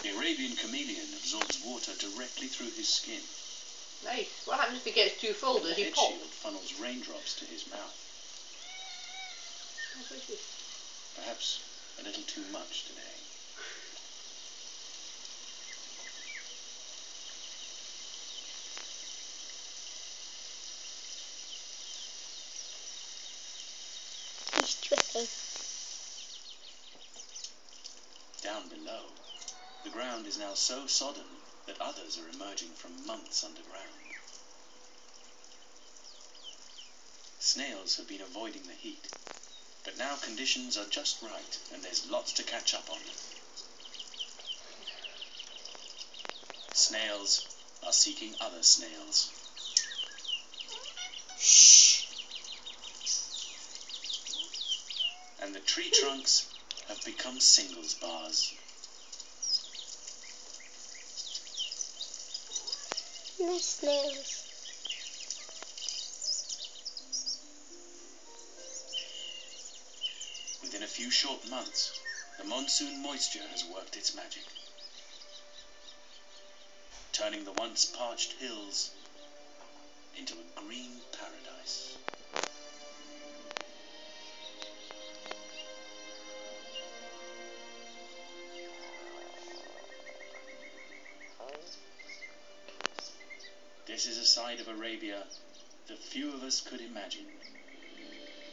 The Arabian chameleon absorbs water directly through his skin. Nice. What happens if he gets too full? Does The he head pop? shield funnels raindrops to his mouth. That's wicked. Perhaps a little too much today. He's dripping. Down below, the ground is now so sodden that others are emerging from months underground. Snails have been avoiding the heat, but now conditions are just right and there's lots to catch up on. Snails are seeking other snails. Shh. And the tree trunks have become singles bars. Nice snails. Within a few short months, the monsoon moisture has worked its magic, turning the once parched hills into a green paradise. This is a side of Arabia that few of us could imagine.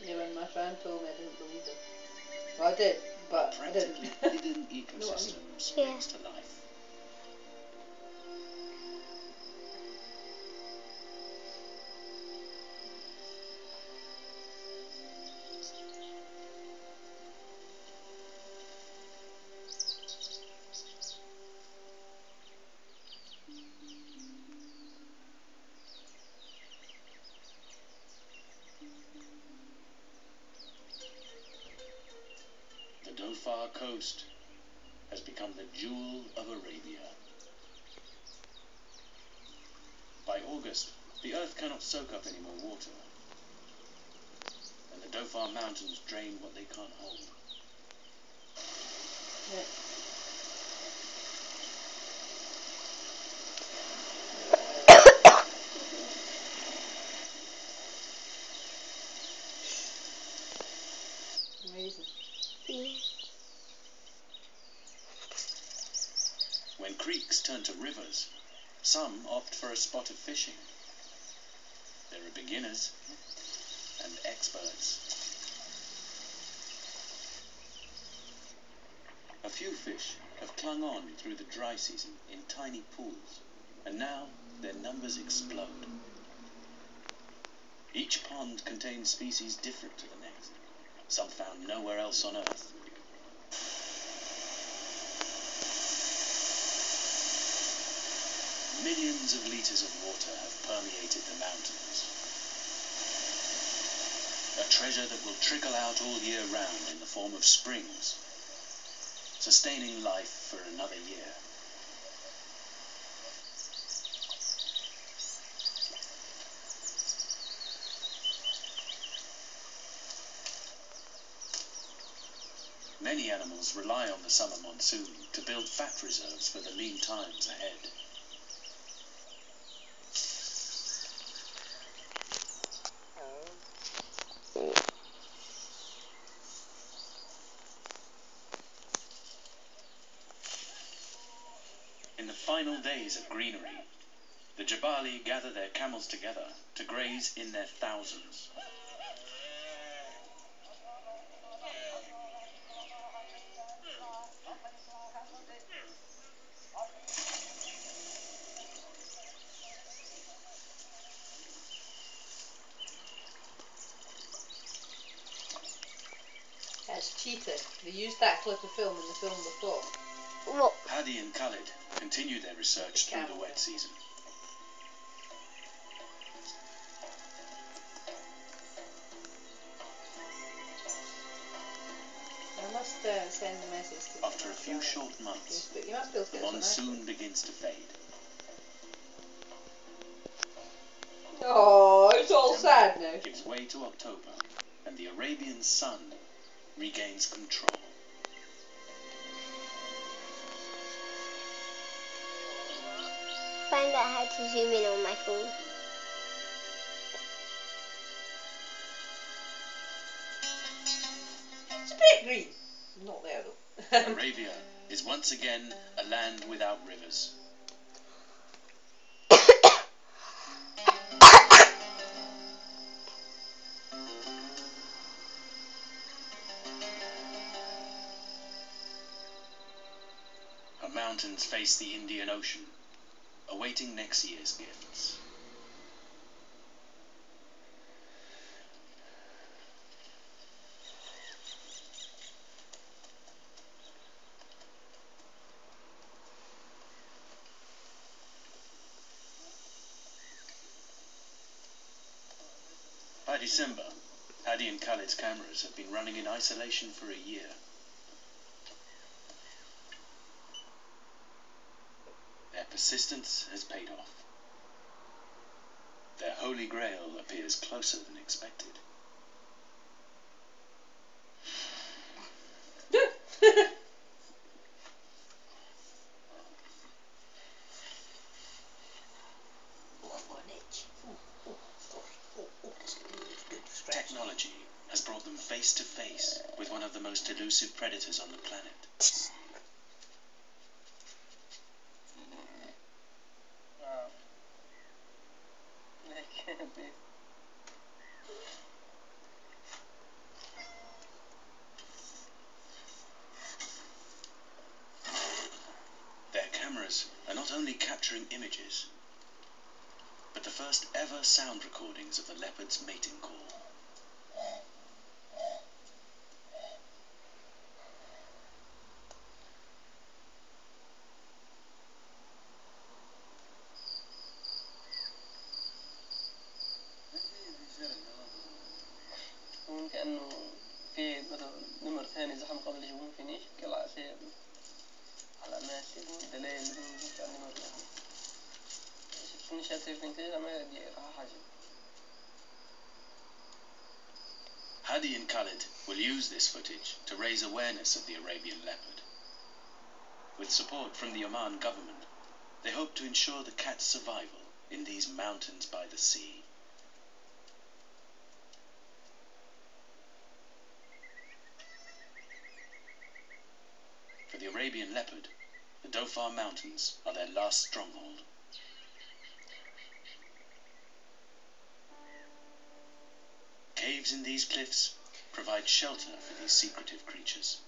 Yeah, when my friend told me, I didn't believe it. Well, I did, but I didn't. Practically hidden ecosystem springs to life. The Dhofar coast has become the jewel of Arabia. By August, the earth cannot soak up any more water, and the Dhofar mountains drain what they can't hold. Yeah. Amazing. Yeah. When creeks turn to rivers, some opt for a spot of fishing. There are beginners and experts. A few fish have clung on through the dry season in tiny pools, and now their numbers explode. Each pond contains species different to the next, some found nowhere else on Earth. Millions of litres of water have permeated the mountains. A treasure that will trickle out all year round in the form of springs, sustaining life for another year. Many animals rely on the summer monsoon to build fat reserves for the lean times ahead. In the final days of greenery, the Jabali gather their camels together to graze in their thousands. That's cheating. They used that clip of film in the film before. What? Hadi and Khalid continue their research through the wet season. I must send a message to them. After a few short months, You must be able to the get monsoon begins to fade. Oh, it's all sad now. Gives way to October, and the Arabian sun regains control. out how to zoom in on my phone. It's a bit green. Not there though. Arabia is once again a land without rivers. Her mountains face the Indian Ocean, awaiting next year's gifts. By December, Hadi and Khalid's cameras have been running in isolation for a year. Their persistence has paid off. Their holy grail appears closer than expected. Technology has brought them face to face with one of the most elusive predators on the planet. Their cameras are not only capturing images, but the first ever sound recordings of the leopard's mating call. كأنه في مثلا نمر ثاني زحم قبل يجيبون فينيش كلا شيء على ماشي دليل يعني نمر فينيش هتفين كذا ما يدي حاجة. Hadi and Khalid will use this footage to raise awareness of the Arabian leopard. With support from the Oman government, they hope to ensure the cat's survival in these mountains by the sea. For the Arabian leopard, the Dhofar Mountains are their last stronghold. Caves in these cliffs provide shelter for these secretive creatures.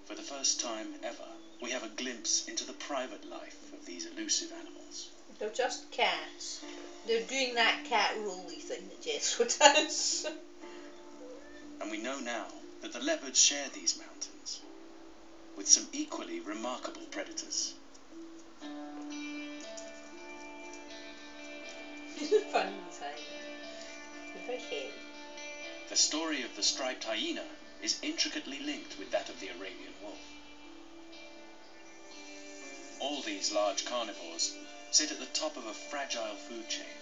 For the first time ever, we have a glimpse into the private life of these elusive animals. They're just cats. They're doing that cat rolly thing that Jethro does. And we know now that the leopards share these mountains with some equally remarkable predators. Funny these hyenas. They're very hairy. The story of the striped hyena is intricately linked with that of the Arabian wolf. All these large carnivores sit at the top of a fragile food chain,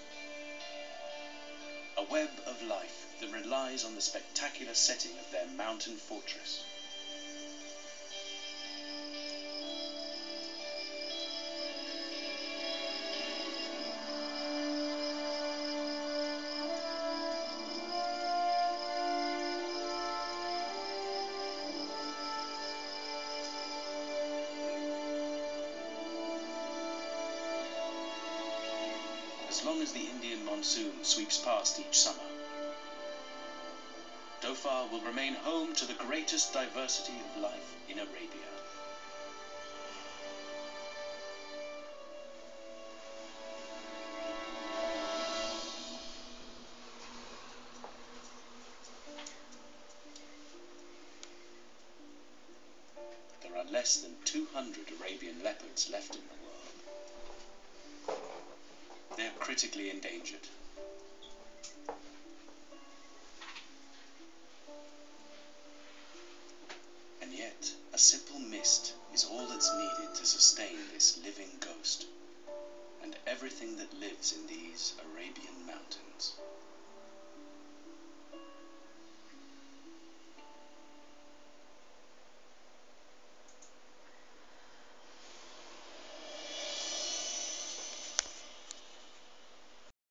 a web of life that relies on the spectacular setting of their mountain fortress. As long as the Indian monsoon sweeps past each summer, Dhofar will remain home to the greatest diversity of life in Arabia. There are less than 200 Arabian leopards left in the world. They are critically endangered. yet, a simple mist is all that's needed to sustain this living ghost, and everything that lives in these Arabian mountains.